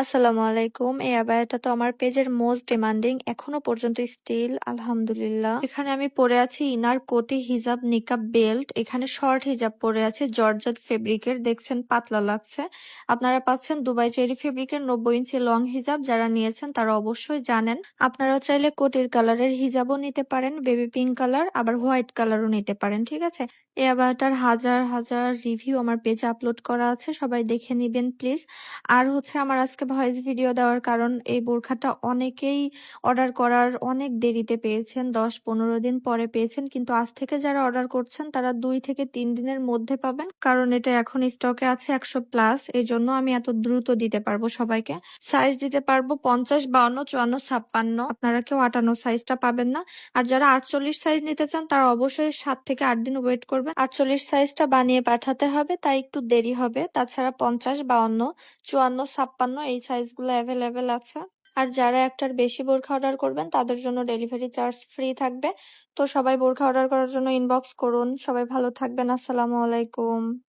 আসসালামু আলাইকুম। এই আবায়াটা তো আমার পেজের মোস্ট ডিমান্ডিং, এখনো পর্যন্ত স্টিল আলহামদুলিল্লাহ। এখানে আমি পরে আছি ইনার কোটি হিজাব নিকাব বেল্ট, এখানে শর্ট হিজাব পরে আছে জর্জেট ফেব্রিকের, দেখছেন পাতলা লাগছে। আপনারা পাচ্ছেন দুবাই চেরি ফেব্রিকের 90 ইঞ্চি লং হিজাব, যারা নিয়েছেন তারা অবশ্যই জানেন। আপনারা চাইলে কোটির কালারের হিজাবও নিতে পারেন, বেবি পিঙ্ক কালার, আবার হোয়াইট কালারও নিতে পারেন, ঠিক আছে। এই আবায়াটার হাজার হাজার রিভিউ আমার পেজে আপলোড করা আছে, সবাই দেখে নিবেন প্লিজ। আর হচ্ছে আমার আজকে ভয়েস ভিডিও দেওয়ার কারণ, এই বোরখাটা অনেকেই অর্ডার করার অনেক দেরিতে পেয়েছেন, 10-15 দিন পরে পেয়েছেন, কিন্তু আজ থেকে যারা অর্ডার করছেন তারা 2 থেকে 3 দিনের মধ্যে পাবেন, কারণ এটা এখন স্টকে আছে 100+। এই জন্য আমি এত দ্রুত দিতে পারবো সবাইকে। সাইজ দিতে পারবো 50, 52, 54, 56। আপনারা কেউ 58 সাইজটা পাবেন না। আর যারা 48 সাইজ নিতে চান তারা অবশ্যই 7 থেকে 8 দিন ওয়েট করবেন। 48 সাইজটা বানিয়ে পাঠাতে হবে, তাই একটু দেরি হবে। তাছাড়া 50, 52, 54, 56 এই সাইজগুলো অ্যাভেলেবেল আছে। আর যারা একটার বেশি বোরখা অর্ডার করবেন তাদের জন্য ডেলিভারি চার্জ ফ্রি থাকবে। তো সবাই বোরখা অর্ডার করার জন্য ইনবক্স করুন। সবাই ভালো থাকবেন। আসসালামু আলাইকুম।